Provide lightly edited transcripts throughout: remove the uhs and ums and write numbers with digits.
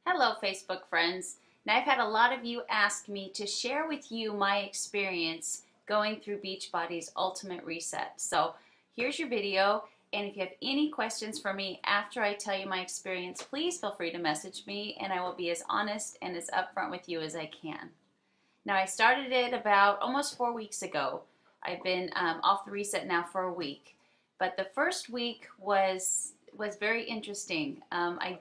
Hello, Facebook friends. Now, I've had a lot of you ask me to share with you my experience going through Beachbody's Ultimate Reset. So here's your video, and if you have any questions for me after I tell you my experience, please feel free to message me, and I will be as honest and as upfront with you as I can. Now, I started it about almost 4 weeks ago. I've been off the reset now for a week, but the first week was very interesting. I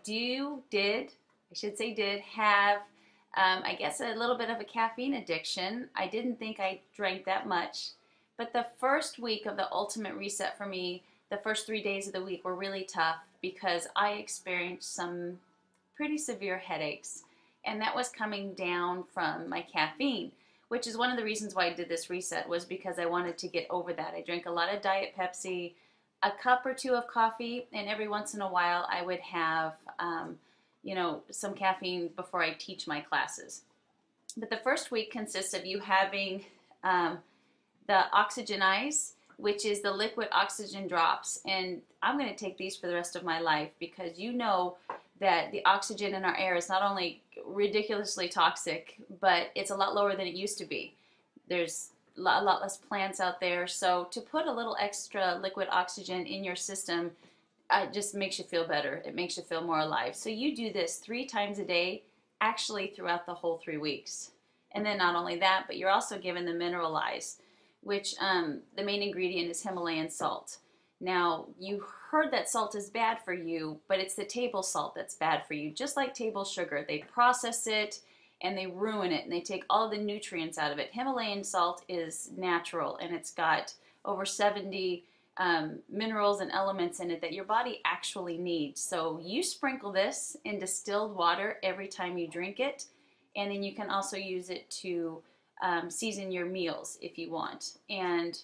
should say did have, I guess, a little bit of a caffeine addiction. I didn't think I drank that much. But the first week of the Ultimate Reset for me, the first 3 days of the week were really tough because I experienced some pretty severe headaches. And that was coming down from my caffeine, which is one of the reasons why I did this reset, was because I wanted to get over that. I drank a lot of Diet Pepsi, a cup or two of coffee, and every once in a while I would have some caffeine before I teach my classes. But the first week consists of you having the Oxygenize, which is the liquid oxygen drops. And I'm going to take these for the rest of my life because you know that the oxygen in our air is not only ridiculously toxic, but it's a lot lower than it used to be. There's a lot less plants out there. So to put a little extra liquid oxygen in your system, it just makes you feel better. It makes you feel more alive. So you do this 3 times a day, actually throughout the whole 3 weeks. And then not only that, but you're also given the Mineralize, which the main ingredient is Himalayan salt. Now, you heard that salt is bad for you, but it's the table salt that's bad for you. Just like table sugar, they process it and they ruin it and they take all the nutrients out of it. Himalayan salt is natural and it's got over 70 minerals and elements in it that your body actually needs. So you sprinkle this in distilled water every time you drink it, and then you can also use it to season your meals if you want. And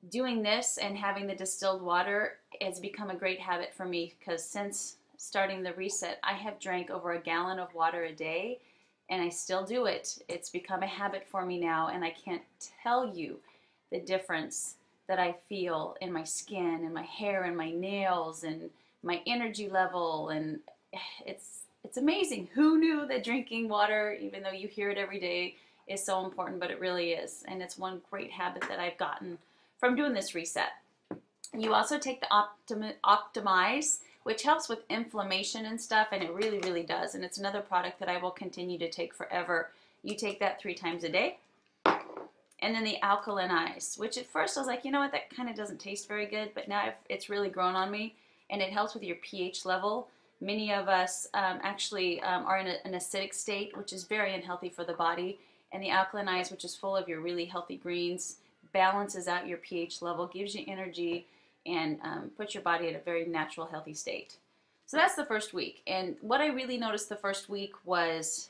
doing this and having the distilled water has become a great habit for me because since starting the reset, I have drank over a gallon of water a day, and I still do it. It's become a habit for me now, and I can't tell you the difference that I feel in my skin and my hair and my nails and my energy level, and it's amazing. Who knew that drinking water, even though you hear it every day, is so important, but it really is. And it's one great habit that I've gotten from doing this reset. You also take the Optimize, which helps with inflammation and stuff, and it really, really does. And it's another product that I will continue to take forever. You take that 3 times a day. And then the Alkalinize, which at first I was like, you know what, that kind of doesn't taste very good, but now it's really grown on me, and it helps with your pH level. Many of us actually are in an acidic state, which is very unhealthy for the body, and the Alkalinize, which is full of your really healthy greens, balances out your pH level, gives you energy, and puts your body at a very natural, healthy state. So that's the first week, and what I really noticed the first week was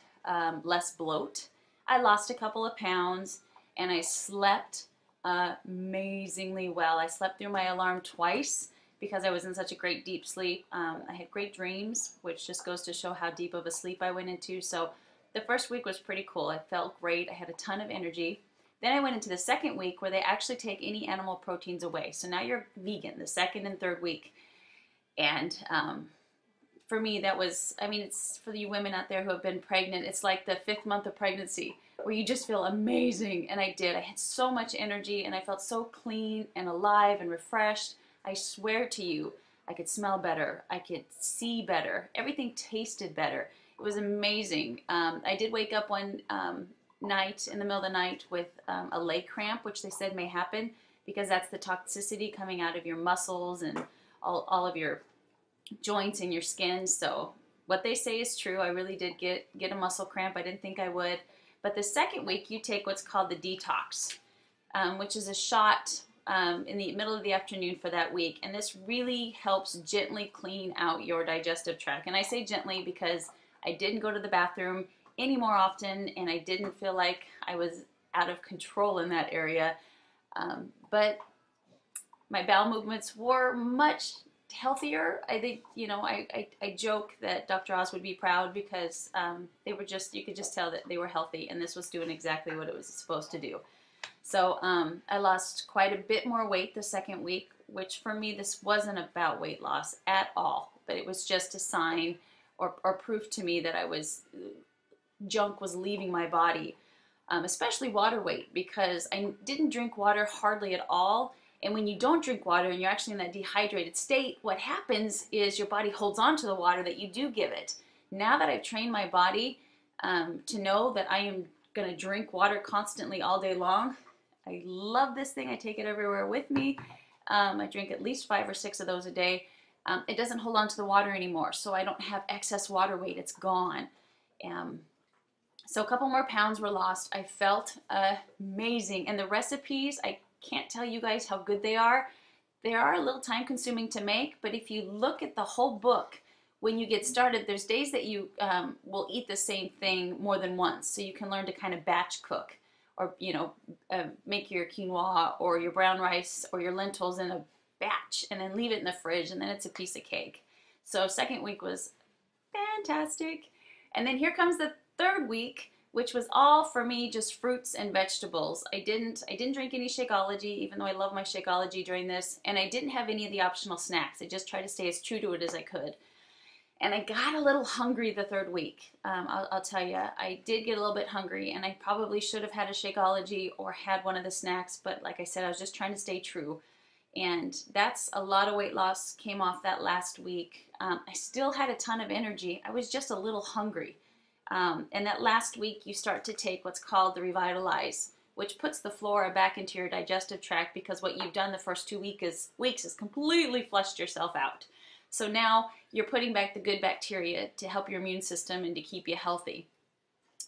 less bloat. I lost a couple of pounds, and I slept amazingly well. I slept through my alarm twice because I was in such a great deep sleep. I had great dreams, which just goes to show how deep of a sleep I went into. So the first week was pretty cool. I felt great. I had a ton of energy. Then I went into the second week where they actually take any animal proteins away. So now you're vegan, the second and third week. And for me, that was, I mean, it's for you women out there who have been pregnant, it's like the 5th month of pregnancy where you just feel amazing. And I did. I had so much energy and I felt so clean and alive and refreshed. I swear to you, I could smell better. I could see better. Everything tasted better. It was amazing. I did wake up one night in the middle of the night with a leg cramp, which they said may happen because that's the toxicity coming out of your muscles and all of your joints in your skin. So what they say is true. I really did get a muscle cramp. I didn't think I would. But the second week, you take what's called the detox, which is a shot in the middle of the afternoon for that week. And this really helps gently clean out your digestive tract. And I say gently because I didn't go to the bathroom any more often, and I didn't feel like I was out of control in that area. But my bowel movements were much healthier. I think, I joke that Dr. Oz would be proud because they were just, you could just tell that they were healthy, and this was doing exactly what it was supposed to do. So I lost quite a bit more weight the second week, which for me, this wasn't about weight loss at all, but it was just a sign or proof to me that junk was leaving my body, especially water weight, because I didn't drink water hardly at all. And when you don't drink water and you're actually in that dehydrated state, what happens is your body holds on to the water that you do give it. Now that I've trained my body to know that I am going to drink water constantly all day long, I love this thing. I take it everywhere with me. I drink at least 5 or 6 of those a day. It doesn't hold on to the water anymore, so I don't have excess water weight. It's gone. So a couple more pounds were lost. I felt amazing. And the recipes, I can't tell you guys how good they are. They are a little time consuming to make, but if you look at the whole book, when you get started, there's days that you will eat the same thing more than once. So you can learn to kind of batch cook, or, you know, make your quinoa or your brown rice or your lentils in a batch and then leave it in the fridge, and then it's a piece of cake. So second week was fantastic. And then here comes the third week, which was all for me just fruits and vegetables. I didn't drink any Shakeology, even though I love my Shakeology during this, and I didn't have any of the optional snacks. I just tried to stay as true to it as I could. And I got a little hungry the third week. I'll tell you, I did get a little bit hungry, and I probably should have had a Shakeology or had one of the snacks, but like I said, I was just trying to stay true. And that's a lot of weight loss came off that last week. I still had a ton of energy. I was just a little hungry. And that last week you start to take what's called the Revitalize, which puts the flora back into your digestive tract, because what you've done the first 2 weeks is completely flushed yourself out. So now you're putting back the good bacteria to help your immune system and to keep you healthy.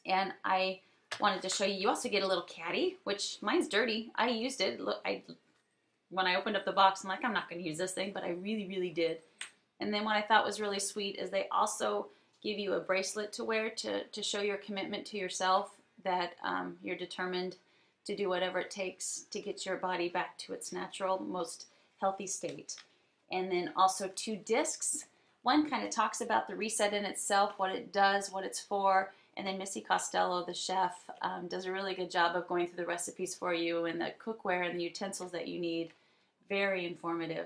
And I wanted to show you, you also get a little caddy, which mine's dirty. I used it. Look, when I opened up the box, I'm like, I'm not going to use this thing, but I really, really did. And then what I thought was really sweet is they also give you a bracelet to wear to show your commitment to yourself, that you're determined to do whatever it takes to get your body back to its natural, most healthy state. And then also 2 discs. One kind of talks about the reset in itself, what it does, what it's for, and then Missy Costello, the chef, does a really good job of going through the recipes for you and the cookware and the utensils that you need. Very informative.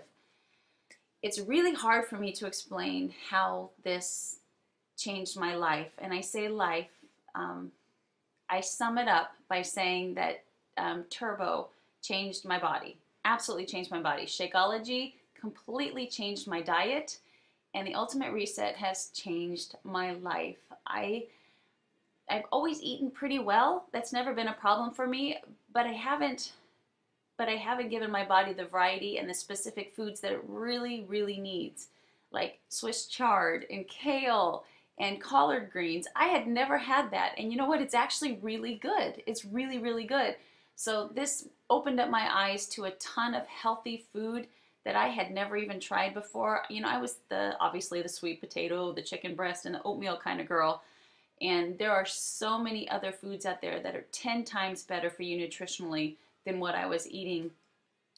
It's really hard for me to explain how this changed my life. And I say life, I sum it up by saying that Turbo changed my body. Absolutely changed my body. Shakeology completely changed my diet, and the Ultimate Reset has changed my life. I've always eaten pretty well. That's never been a problem for me, but I haven't given my body the variety and the specific foods that it really, really needs, like Swiss chard and kale and collard greens. I had never had that, and you know what? It's actually really good. It's really, really good. So this opened up my eyes to a ton of healthy food that I had never even tried before. You know, I was obviously the sweet potato, the chicken breast, and the oatmeal kind of girl. And there are so many other foods out there that are 10 times better for you nutritionally than what I was eating.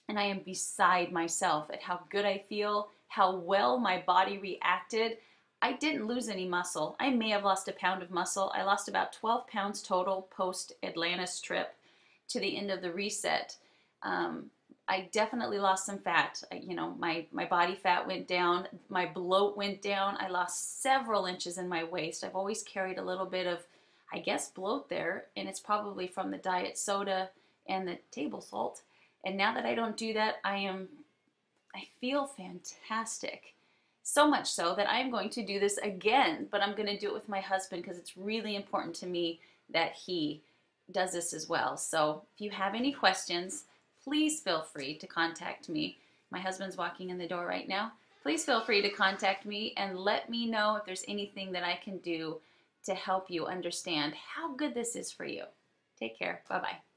And I am beside myself at how good I feel, how well my body reacted. I didn't lose any muscle. I may have lost a pound of muscle. I lost about 12 pounds total post Atlantis trip to the end of the reset. I definitely lost some fat. You know, my body fat went down, my bloat went down. I lost several inches in my waist. I've always carried a little bit of, I guess, bloat there, and it's probably from the diet soda and the table salt. And now that I don't do that, I feel fantastic. So much so that I'm going to do this again, but I'm going to do it with my husband, because it's really important to me that he does this as well. So if you have any questions, please feel free to contact me. My husband's walking in the door right now. Please feel free to contact me and let me know if there's anything that I can do to help you understand how good this is for you. Take care. Bye-bye.